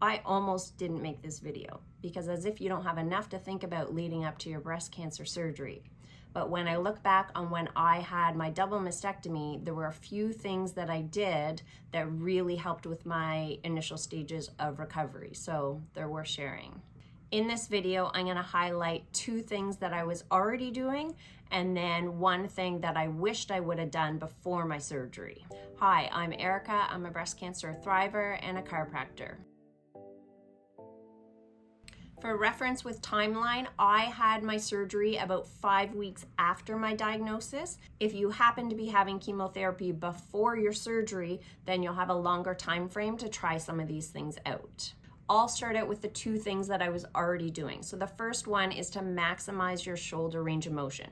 I almost didn't make this video because as if you don't have enough to think about leading up to your breast cancer surgery. But when I look back on when I had my double mastectomy, there were a few things that I did that really helped with my initial stages of recovery. So they're worth sharing. In this video, I'm going to highlight 2 things that I was already doing and then 1 thing that I wished I would have done before my surgery. Hi, I'm Erica. I'm a breast cancer thriver and a chiropractor. For reference with timeline, I had my surgery about 5 weeks after my diagnosis. If you happen to be having chemotherapy before your surgery, then you'll have a longer time frame to try some of these things out. I'll start out with the 2 things that I was already doing. So the first one is to maximize your shoulder range of motion.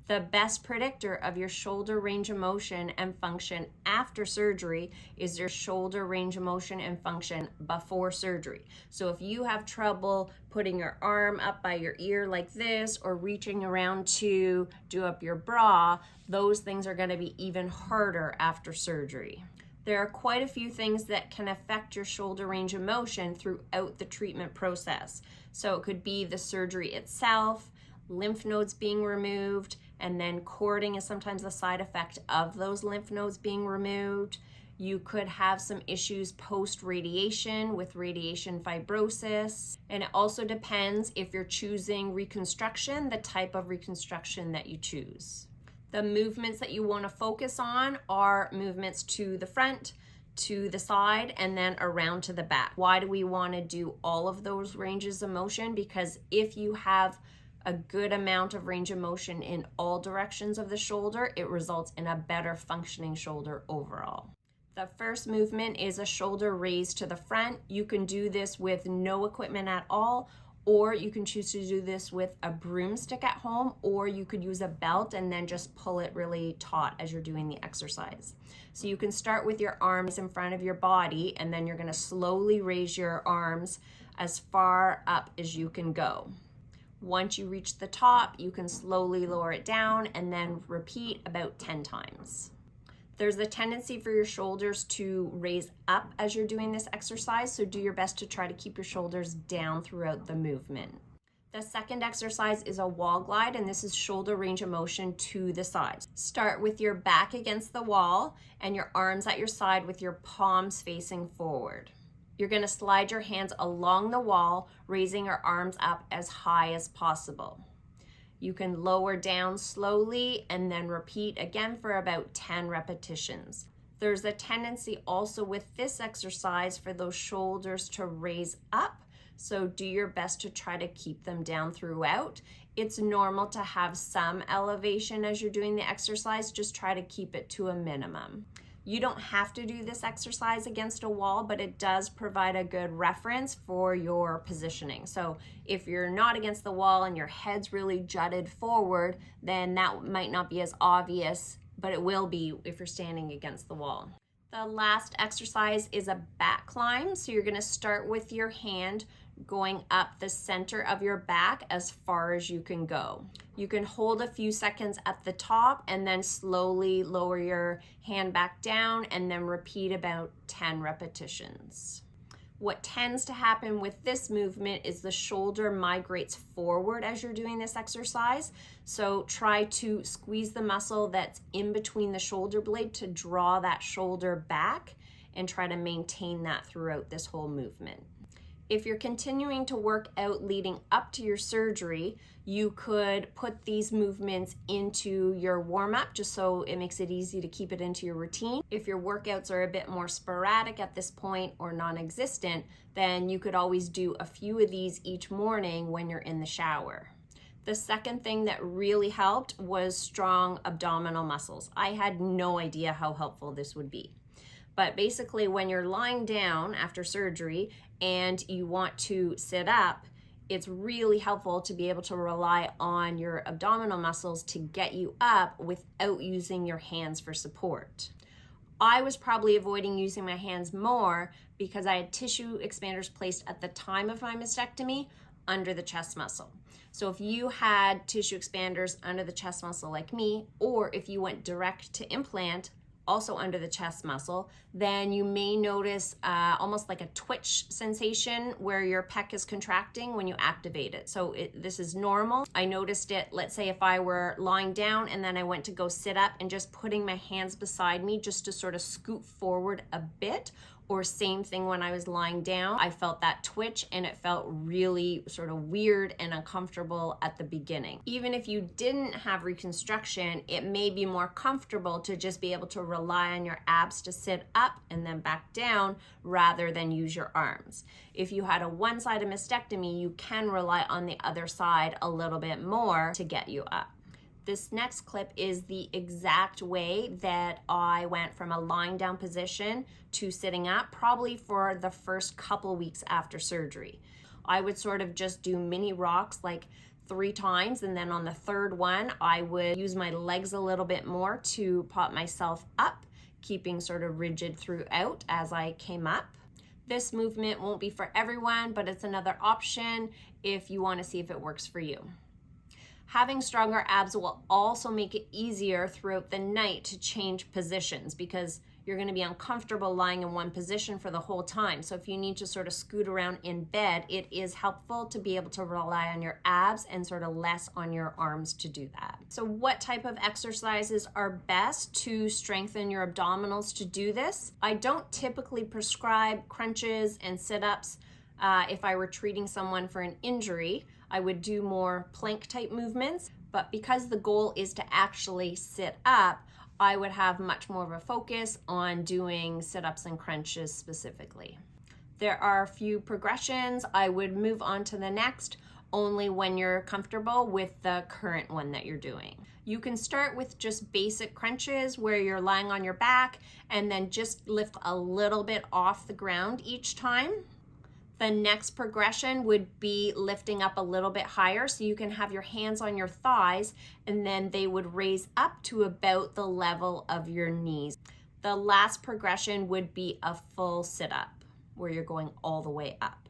The best predictor of your shoulder range of motion and function after surgery is your shoulder range of motion and function before surgery. So if you have trouble putting your arm up by your ear like this or reaching around to do up your bra, those things are going to be even harder after surgery. There are quite a few things that can affect your shoulder range of motion throughout the treatment process. So it could be the surgery itself, lymph nodes being removed, and then cording is sometimes a side effect of those lymph nodes being removed. You could have some issues post-radiation with radiation fibrosis. And it also depends if you're choosing reconstruction, the type of reconstruction that you choose. The movements that you want to focus on are movements to the front, to the side, and then around to the back. Why do we want to do all of those ranges of motion? Because if you have a good amount of range of motion in all directions of the shoulder, it results in a better functioning shoulder overall. The first movement is a shoulder raise to the front. You can do this with no equipment at all, or you can choose to do this with a broomstick at home, or you could use a belt and then just pull it really taut as you're doing the exercise. So you can start with your arms in front of your body, and then you're going to slowly raise your arms as far up as you can go. Once you reach the top, you can slowly lower it down and then repeat about 10 times. There's a tendency for your shoulders to raise up as you're doing this exercise, so do your best to try to keep your shoulders down throughout the movement. The second exercise is a wall glide, and this is shoulder range of motion to the sides. Start with your back against the wall and your arms at your side with your palms facing forward. You're going to slide your hands along the wall, raising your arms up as high as possible. You can lower down slowly and then repeat again for about 10 repetitions. There's a tendency also with this exercise for those shoulders to raise up, so do your best to try to keep them down throughout. It's normal to have some elevation as you're doing the exercise, just try to keep it to a minimum. You don't have to do this exercise against a wall, but it does provide a good reference for your positioning. So if you're not against the wall and your head's really jutted forward, then that might not be as obvious, but it will be if you're standing against the wall. The last exercise is a back climb. So you're going to start with your hand going up the center of your back as far as you can go. You can hold a few seconds at the top and then slowly lower your hand back down and then repeat about 10 repetitions. What tends to happen with this movement is the shoulder migrates forward as you're doing this exercise. So try to squeeze the muscle that's in between the shoulder blade to draw that shoulder back and try to maintain that throughout this whole movement. If you're continuing to work out leading up to your surgery, you could put these movements into your warm-up just so it makes it easy to keep it into your routine. If your workouts are a bit more sporadic at this point or non-existent, then you could always do a few of these each morning when you're in the shower. The second thing that really helped was strong abdominal muscles. I had no idea how helpful this would be. But basically, when you're lying down after surgery and you want to sit up, it's really helpful to be able to rely on your abdominal muscles to get you up without using your hands for support. I was probably avoiding using my hands more because I had tissue expanders placed at the time of my mastectomy under the chest muscle. So if you had tissue expanders under the chest muscle like me, or if you went direct to implant, also under the chest muscle, then you may notice almost like a twitch sensation where your pec is contracting when you activate it. So this is normal. I noticed it, let's say if I were lying down and then I went to go sit up and just putting my hands beside me just to sort of scoot forward a bit, or same thing when I was lying down, I felt that twitch and it felt really sort of weird and uncomfortable at the beginning. Even if you didn't have reconstruction, it may be more comfortable to just be able to rely on your abs to sit up and then back down rather than use your arms. If you had a one-sided mastectomy, you can rely on the other side a little bit more to get you up. This next clip is the exact way that I went from a lying down position to sitting up, probably for the first couple weeks after surgery. I would sort of just do mini rocks like 3 times, and then on the third one, I would use my legs a little bit more to pop myself up, keeping sort of rigid throughout as I came up. This movement won't be for everyone, but it's another option if you want to see if it works for you. Having stronger abs will also make it easier throughout the night to change positions, because you're going to be uncomfortable lying in one position for the whole time. So if you need to sort of scoot around in bed, it is helpful to be able to rely on your abs and sort of less on your arms to do that. So what type of exercises are best to strengthen your abdominals to do this? I don't typically prescribe crunches and sit-ups. If I were treating someone for an injury, I would do more plank type movements, but because the goal is to actually sit up, I would have much more of a focus on doing sit-ups and crunches specifically. There are a few progressions. I would move on to the next only when you're comfortable with the current one that you're doing. You can start with just basic crunches where you're lying on your back and then just lift a little bit off the ground each time. The next progression would be lifting up a little bit higher, so you can have your hands on your thighs and then they would raise up to about the level of your knees. The last progression would be a full sit-up where you're going all the way up.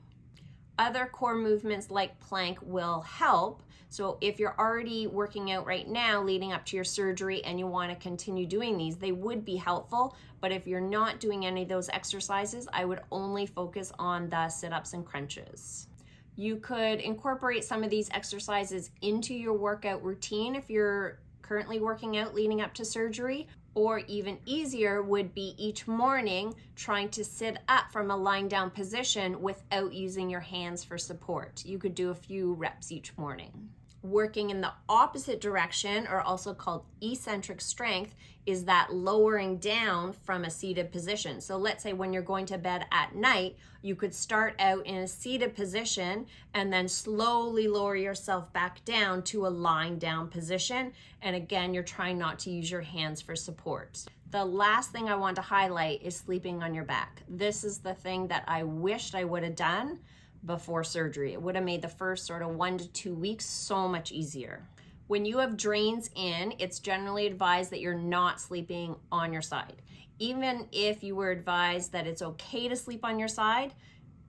Other core movements like plank will help. So if you're already working out right now leading up to your surgery and you want to continue doing these, they would be helpful. But if you're not doing any of those exercises, I would only focus on the sit-ups and crunches. You could incorporate some of these exercises into your workout routine if you're currently working out leading up to surgery, or even easier would be each morning trying to sit up from a lying down position without using your hands for support. You could do a few reps each morning. Working in the opposite direction, or also called eccentric strength, is that lowering down from a seated position. So let's say when you're going to bed at night, you could start out in a seated position and then slowly lower yourself back down to a lying down position. And again, you're trying not to use your hands for support. The last thing I want to highlight is sleeping on your back. This is the thing that I wished I would have done before surgery. It would have made the first sort of 1 to 2 weeks so much easier. When you have drains in, it's generally advised that you're not sleeping on your side. Even if you were advised that it's okay to sleep on your side,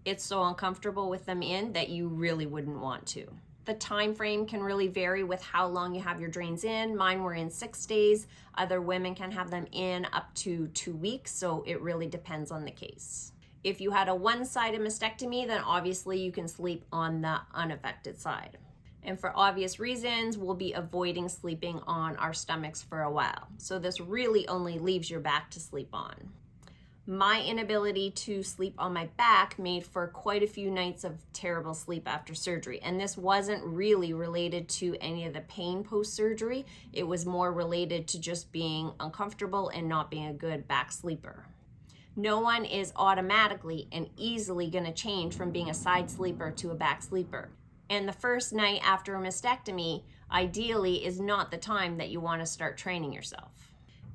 it's so uncomfortable with them in that you really wouldn't want to. The time frame can really vary with how long you have your drains in. Mine were in 6 days. Other women can have them in up to 2 weeks, so it really depends on the case. If you had a one-sided mastectomy, then obviously you can sleep on the unaffected side. And for obvious reasons, we'll be avoiding sleeping on our stomachs for a while. So this really only leaves your back to sleep on. My inability to sleep on my back made for quite a few nights of terrible sleep after surgery. And this wasn't really related to any of the pain post-surgery. It was more related to just being uncomfortable and not being a good back sleeper. No one is automatically and easily going to change from being a side sleeper to a back sleeper. And the first night after a mastectomy, ideally, is not the time that you want to start training yourself.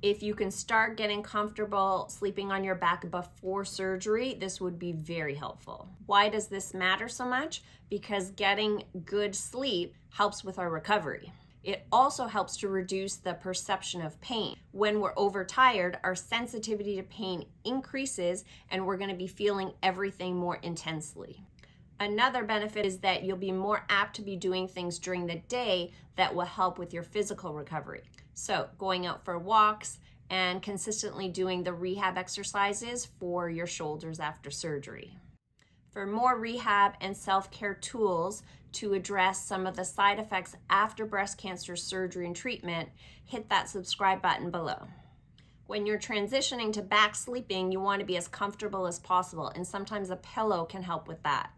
If you can start getting comfortable sleeping on your back before surgery, this would be very helpful. Why does this matter so much? Because getting good sleep helps with our recovery. It also helps to reduce the perception of pain. When we're overtired, our sensitivity to pain increases and we're going to be feeling everything more intensely. Another benefit is that you'll be more apt to be doing things during the day that will help with your physical recovery. So going out for walks, and consistently doing the rehab exercises for your shoulders after surgery. For more rehab and self-care tools to address some of the side effects after breast cancer surgery and treatment, hit that subscribe button below. When you're transitioning to back sleeping, you want to be as comfortable as possible, and sometimes a pillow can help with that.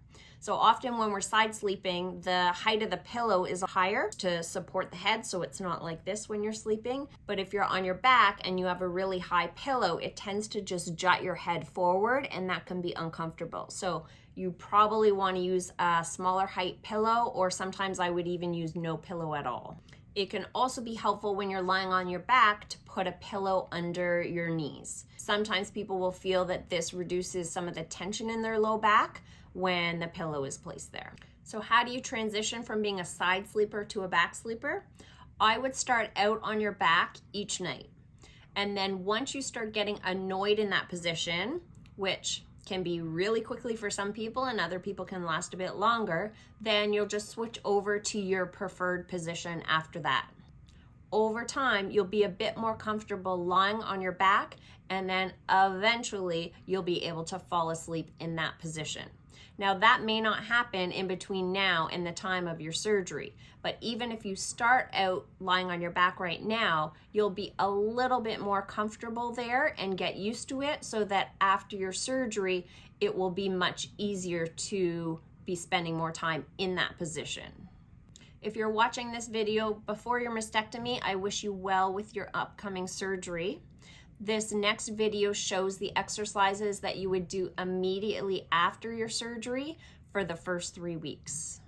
So often when we're side sleeping, the height of the pillow is higher to support the head, so it's not like this when you're sleeping. But if you're on your back and you have a really high pillow, it tends to just jut your head forward, and that can be uncomfortable. So you probably want to use a smaller height pillow, or sometimes I would even use no pillow at all. It can also be helpful when you're lying on your back to put a pillow under your knees. Sometimes people will feel that this reduces some of the tension in their low back when the pillow is placed there. So how do you transition from being a side sleeper to a back sleeper? I would start out on your back each night. And then once you start getting annoyed in that position, which can be really quickly for some people and other people can last a bit longer, then you'll just switch over to your preferred position after that. Over time, you'll be a bit more comfortable lying on your back, and then eventually you'll be able to fall asleep in that position. Now, that may not happen in between now and the time of your surgery, but even if you start out lying on your back right now, you'll be a little bit more comfortable there and get used to it, so that after your surgery, it will be much easier to be spending more time in that position. If you're watching this video before your mastectomy, I wish you well with your upcoming surgery. This next video shows the exercises that you would do immediately after your surgery for the first 3 weeks.